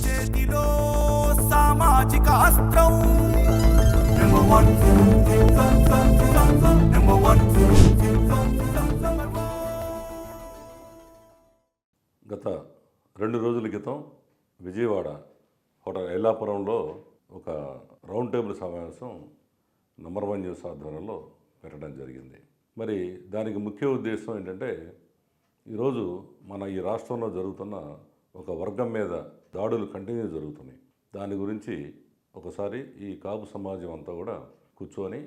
చేతిలో సామాజిక అస్త్రం నెంబర్ వన్ నెంబర్ వన్. గత 2 రోజుల క్రితం విజయవాడ హోటల్ ఎల్లాపురంలో ఒక రౌండ్ టేబుల్ సమావేశం నంబర్ 1 న్యూస్ ఆధ్వర్యంలో పెట్టడం జరిగింది. మరి దానికి ముఖ్య ఉద్దేశం ఏంటంటే, ఈరోజు మన ఈ రాష్ట్రంలో జరుగుతున్న ఒక వర్గం మీద దాడులు కంటిన్యూ జరుగుతున్నాయి. దాని గురించి ఒకసారి ఈ కాపు సమాజం అంతా కూడా కూర్చొని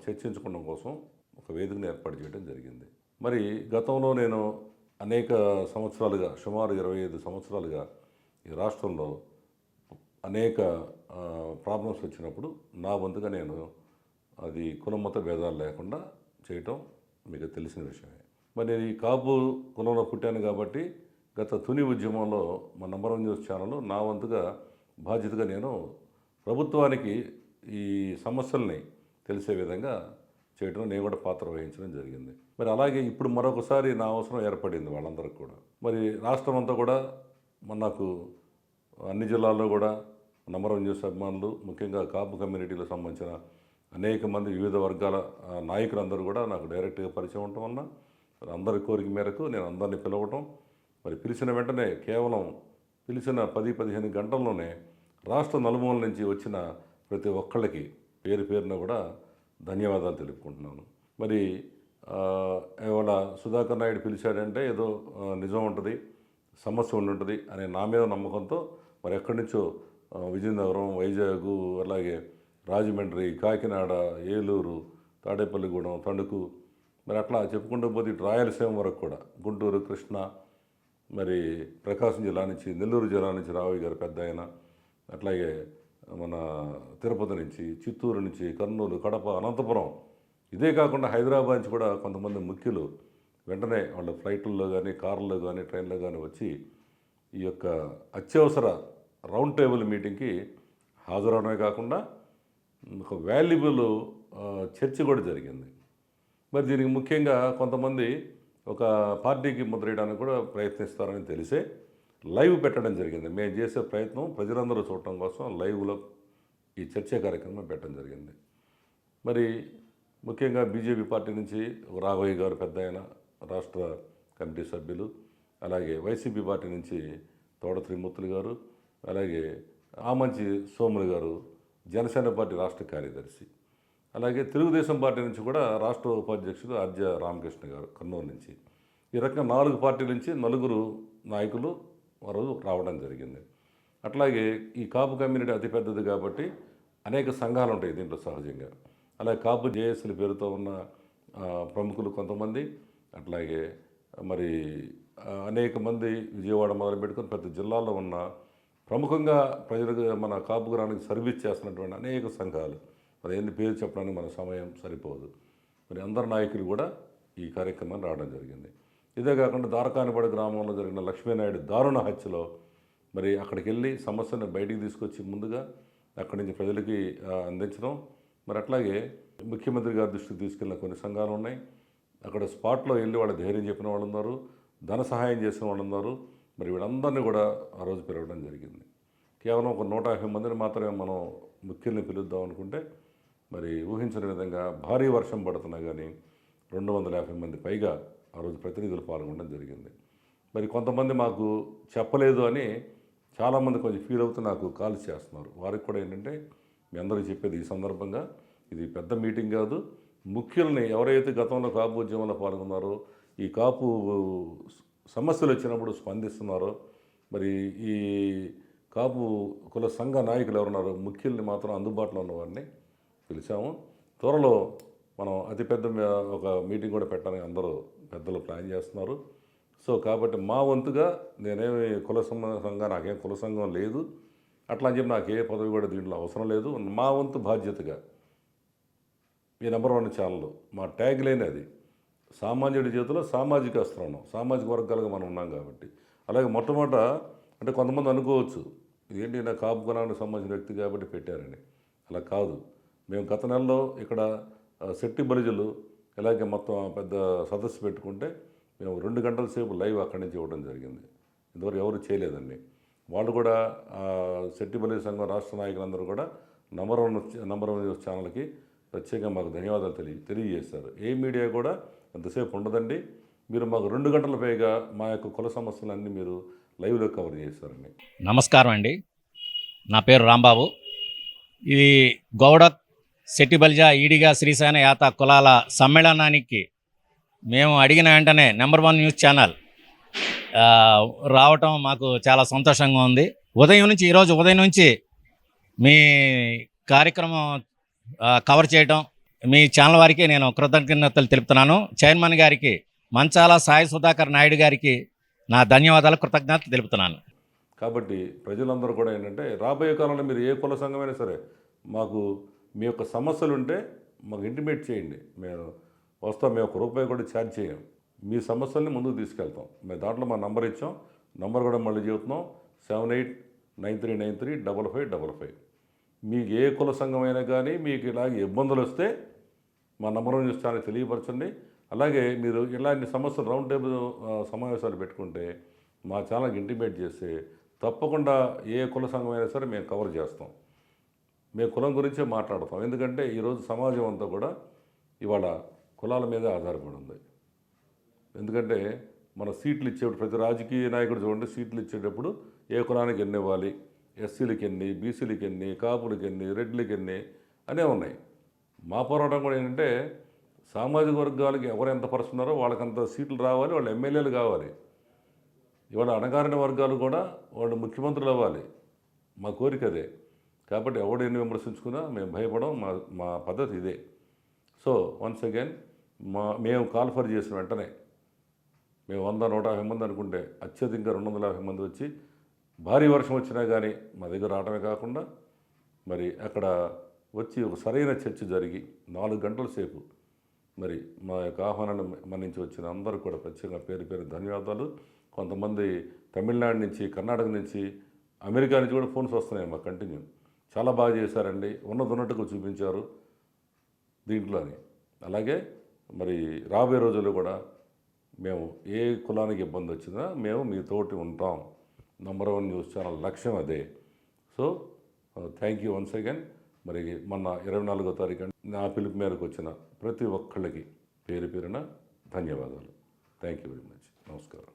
చర్చించుకోవడం కోసం ఒక వేదికను ఏర్పాటు చేయడం జరిగింది. మరి గతంలో నేను అనేక సంవత్సరాలుగా, సుమారు 25 సంవత్సరాలుగా ఈ రాష్ట్రంలో అనేక ప్రాబ్లమ్స్ వచ్చినప్పుడు నా వంతుగా నేను అది కులమత భేదాలు లేకుండా చేయటం మీకు తెలిసిన విషయమే. మరి నేను ఈ కాపు కులంలో పుట్టాను కాబట్టి గత తుని ఉద్యమంలో మా నంబర్ 1 న్యూస్ ఛానల్ నా వంతుగా బాధ్యతగా నేను ప్రభుత్వానికి ఈ సమస్యల్ని తెలిసే విధంగా చేయడం, నేను కూడా పాత్ర వహించడం జరిగింది. మరి అలాగే ఇప్పుడు మరొకసారి నా అవసరం ఏర్పడింది వాళ్ళందరికీ కూడా. మరి రాష్ట్రం అంతా కూడా నాకు అన్ని జిల్లాల్లో కూడా నంబర్ 1 న్యూస్ అభిమానులు, ముఖ్యంగా కాపు కమ్యూనిటీలకు సంబంధించిన అనేక మంది వివిధ వర్గాల నాయకులందరూ కూడా నాకు డైరెక్ట్గా పరిచయం ఉండటం వలన అందరి కోరిక మేరకు నేను అందరినీ పిలవటం, మరి పిలిచిన వెంటనే కేవలం పిలిచిన 10-15 గంటల్లోనే రాష్ట్ర నలుమూల నుంచి వచ్చిన ప్రతి ఒక్కళ్ళకి పేరు పేరున కూడా ధన్యవాదాలు తెలుపుకుంటున్నాను. మరి ఇవాళ సుధాకర్ నాయుడు పిలిచాడంటే ఏదో నిజం ఉంటుంది, సమస్య ఉండి అనే నా మీద నమ్మకంతో మరి ఎక్కడి నుంచో విజయనగరం, వైజాగ్, అలాగే రాజమండ్రి, కాకినాడ, ఏలూరు, తాడేపల్లిగూడెం, తణుకు, మరి అట్లా చెప్పుకుంటూ పోతే రాయలసీమ వరకు కూడా, గుంటూరు, కృష్ణ, మరి ప్రకాశం జిల్లా నుంచి, నెల్లూరు జిల్లా నుంచి రావయ్య గారు పెద్ద ఆయన, అట్లాగే మన తిరుపతి నుంచి, చిత్తూరు నుంచి, కర్నూలు, కడప, అనంతపురం, ఇదే కాకుండా హైదరాబాద్ నుంచి కూడా కొంతమంది ముఖ్యులు వెంటనే వాళ్ళ ఫ్లైట్లలో కానీ, కార్లలో కానీ, ట్రైన్లో కానీ వచ్చి ఈ యొక్క అత్యవసర రౌండ్ టేబుల్ మీటింగ్కి హాజరవడమే కాకుండా ఒక వాల్యుబుల్ చర్చ కూడా జరిగింది. మరి దీనికి ముఖ్యంగా కొంతమంది ఒక పార్టీకి ముద్రేయడానికి కూడా ప్రయత్నిస్తారని తెలిసే లైవ్ పెట్టడం జరిగింది. మేము చేసే ప్రయత్నం ప్రజలందరూ చూడటం కోసం లైవ్లో ఈ చర్చా కార్యక్రమం పెట్టడం జరిగింది. మరి ముఖ్యంగా బీజేపీ పార్టీ నుంచి రాఘవయ్య గారు పెద్ద ఆయన, రాష్ట్ర కమిటీ సభ్యులు, అలాగే వైసీపీ పార్టీ నుంచి తోట త్రిమూర్తులు గారు, అలాగే ఆమంచి సోములు గారు, జనసేన పార్టీ రాష్ట్ర కార్యదర్శి, అలాగే తెలుగుదేశం పార్టీ నుంచి కూడా రాష్ట్ర ఉపాధ్యక్షుడు ఆర్జ రామకృష్ణ గారు కర్నూలు నుంచి, ఈ రకంగా 4 పార్టీల నుంచి 4 నాయకులు రోజు రావడం జరిగింది. అట్లాగే ఈ కాపు కమ్యూనిటీ అతిపెద్దది కాబట్టి అనేక సంఘాలు ఉంటాయి దీంట్లో సహజంగా. అలాగే కాపు జేఏసీల పేరుతో ఉన్న ప్రముఖులు కొంతమంది, అట్లాగే మరి అనేక మంది విజయవాడ మొదలు పెట్టుకుని ప్రతి జిల్లాలో ఉన్న ప్రముఖంగా ప్రజలకు మన కాపు గ్రామానికి సర్వీస్ చేస్తున్నటువంటి అనేక సంఘాలు, మరి ఎన్ని పేరు చెప్పడానికి మన సమయం సరిపోదు. మరి అందరు నాయకులు కూడా ఈ కార్యక్రమాన్ని రావడం జరిగింది. ఇదే కాకుండా దారకానిపడి గ్రామంలో జరిగిన లక్ష్మీనాయుడు దారుణ హత్యలో మరి అక్కడికి వెళ్ళి సమస్యను బయటికి తీసుకొచ్చి ముందుగా అక్కడి నుంచి ప్రజలకి అందించడం, మరి అట్లాగే ముఖ్యమంత్రి గారి దృష్టికి తీసుకెళ్ళిన కొన్ని సంఘాలు ఉన్నాయి. అక్కడ స్పాట్లో వెళ్ళి వాళ్ళ ధైర్యం చెప్పిన వాళ్ళు ఉన్నారు, ధన సహాయం చేసిన వాళ్ళు ఉన్నారు. మరి వీళ్ళందరినీ కూడా ఆ రోజు పిలవడం జరిగింది. కేవలం ఒక 150 మందిని మాత్రమే మనం ముఖ్యుల్ని పిలుద్దాం అనుకుంటే మరి ఊహించిన విధంగా భారీ వర్షం పడుతున్నా కానీ 250 మంది పైగా ఆ రోజు ప్రతినిధులు పాల్గొనడం జరిగింది. మరి కొంతమంది మాకు చెప్పలేదు అని చాలామంది కొంచెం ఫీల్ అవుతూ నాకు కాల్స్ చేస్తున్నారు. వారికి కూడా ఏంటంటే మీ అందరికీ చెప్పేది ఈ సందర్భంగా, ఇది పెద్ద మీటింగ్ కాదు, ముఖ్యుల్ని ఎవరైతే గతంలో కాపు ఉద్యమంలో పాల్గొన్నారో, ఈ కాపు సమస్యలు వచ్చినప్పుడు స్పందిస్తున్నారో, మరి ఈ కాపు కుల సంఘ నాయకులు ఎవరున్నారో ముఖ్యుల్ని మాత్రం అందుబాటులో ఉన్న వారిని పిలిచాము. త్వరలో మనం అతిపెద్ద ఒక మీటింగ్ కూడా పెట్టడానికి అందరూ పెద్దలు ప్లాన్ చేస్తున్నారు. సో కాబట్టి మా వంతుగా నేనేమి కుల సంఘం, నాకేం కుల సంఘం లేదు, అట్లా అని చెప్పి నాకు ఏ పదవి కూడా దీంట్లో అవసరం లేదు. మా వంతు బాధ్యతగా ఈ నంబర్ 1 ఛానల్ మా ట్యాగ్ లైన్ అది, సామాన్యుడి చేతిలో సామాజిక అస్త్రం, సామాజిక వర్గాలుగా మనం ఉన్నాం కాబట్టి. అలాగే మొట్టమొదట అంటే కొంతమంది అనుకోవచ్చు ఇదేంటి నా కాపు కులానికి సంబంధించిన వ్యక్తి కాబట్టి పెట్టారని. అలా కాదు. మేము గత నెలలో ఇక్కడ శెట్టి బలిజలు ఇలాగే మొత్తం పెద్ద సదస్సు పెట్టుకుంటే మేము 2 గంటల సేపు లైవ్ అక్కడి నుంచి ఇవ్వడం జరిగింది. ఇంతవరకు ఎవరు చేయలేదండి. వాళ్ళు కూడా శెట్టిపల్లి సంఘం రాష్ట్ర నాయకులందరూ కూడా నంబర్ వన్ న్యూస్ ఛానల్కి ప్రత్యేకంగా మాకు ధన్యవాదాలు తెలియజేశారు. ఏ మీడియా కూడా అంతసేపు ఉండదండి. మీరు మాకు 2 గంటల పైగా మా యొక్క కుల సమస్యలన్నీ మీరు లైవ్లో కవర్ చేశారండి. నమస్కారం అండి. నా పేరు రాంబాబు. ఇది గౌడ శెట్టిబలిజ ఈడిగా శ్రీశాన యాత కులాల సమ్మేళనానికి మేము అడిగిన వెంటనే నెంబర్ 1 న్యూస్ ఛానల్ రావటం మాకు చాలా సంతోషంగా ఉంది. ఈరోజు ఉదయం నుంచి మీ కార్యక్రమం కవర్ చేయడం, మీ ఛానల్ వారికి నేను కృతజ్ఞతలు తెలుపుతున్నాను. చైర్మన్ గారికి మంచాల సాయి సుధాకర్ నాయుడు గారికి నా ధన్యవాదాలు, కృతజ్ఞతలు తెలుపుతున్నాను. కాబట్టి ప్రజలందరూ కూడా ఏంటంటే రాబోయే కాలంలో మీరు ఏ కుల సంఘమైనా సరే మాకు మీ యొక్క సమస్యలు ఉంటే మాకు ఇంటిమేట్ చేయండి. మేము వస్తాం. మేము ₹1 కూడా ఛార్జ్ చేయం. మీ సమస్యల్ని ముందుకు తీసుకెళ్తాం. మేము దాంట్లో మా నంబర్ ఇచ్చాం. నంబర్ కూడా మళ్ళీ చెబుతున్నాం, 7893935555. మీకు ఏ కుల సంఘమైనా కానీ మీకు ఇలాగే ఇబ్బందులు వస్తే మా నంబర్ న్యూస్ ఛానల్ తెలియపరచండి. అలాగే మీరు ఇలాంటి సమస్యలు రౌండ్ టేబుల్ సమావేశాలు పెట్టుకుంటే మా ఛానల్కి ఇంటిమేట్ చేస్తే తప్పకుండా ఏ కుల సంఘమైనా సరే మేము కవర్ చేస్తాం. మేము కులం గురించే మాట్లాడతాం. ఎందుకంటే ఈరోజు సమాజం అంతా కూడా ఇవాళ కులాల మీదే ఆధారపడి ఉంది. ఎందుకంటే మన సీట్లు ఇచ్చేటప్పుడు ప్రతి రాజకీయ నాయకుడు చూడండి, సీట్లు ఇచ్చేటప్పుడు ఏ కులానికి ఎన్ని ఇవ్వాలి, ఎస్సీలకి ఎన్ని, బీసీలకి ఎన్ని, కాపులకి ఎన్ని, రెడ్లకి ఎన్ని అనే ఉన్నాయి. మా పోరాటం కూడా ఏంటంటే సామాజిక వర్గాలకి ఎవరు ఎంత పరుస్తున్నారో వాళ్ళకంత సీట్లు రావాలి, వాళ్ళు ఎమ్మెల్యేలు కావాలి. ఇవాళ అణగారిన వర్గాలు కూడా వాళ్ళు ముఖ్యమంత్రులు అవ్వాలి. మా కోరిక అదే. కాబట్టి ఎవడు ఎన్ని విమర్శించుకున్నా మేము భయపడం. మా పద్ధతి ఇదే. సో వన్స్ అగైన్ మేము కాల్ఫర్ చేసిన వెంటనే మేము 100-150 మంది అనుకుంటే అత్యధికంగా 250 మంది వచ్చి భారీ వర్షం వచ్చినా కానీ మా దగ్గర రావడమే కాకుండా మరి అక్కడ వచ్చి ఒక సరైన చర్చ జరిగి 4 గంటల సేపు మరి మా యొక్క ఆహ్వానాన్ని మన్నించి వచ్చిన అందరూ కూడా ప్రత్యేకంగా పేరు ధన్యవాదాలు. కొంతమంది తమిళనాడు నుంచి, కర్ణాటక నుంచి, అమెరికా నుంచి కూడా ఫోన్స్ వస్తున్నాయి మాకు కంటిన్యూ. చాలా బాగా చేశారండి, ఉన్నట్టుగా చూపించారు దీంట్లోని. అలాగే మరి రాబోయే రోజుల్లో కూడా మేము ఏ కులానికి ఇబ్బంది వచ్చినా మేము మీతోటి ఉంటాం. నంబర్ 1 న్యూస్ ఛానల్ లక్ష్యం అదే. So thank you once again. మరి మొన్న 24వ తారీఖు నా పిలుపు మేరకు వచ్చిన ప్రతి ఒక్కళ్ళకి పేరున ధన్యవాదాలు. Thank you very much. నమస్కారం.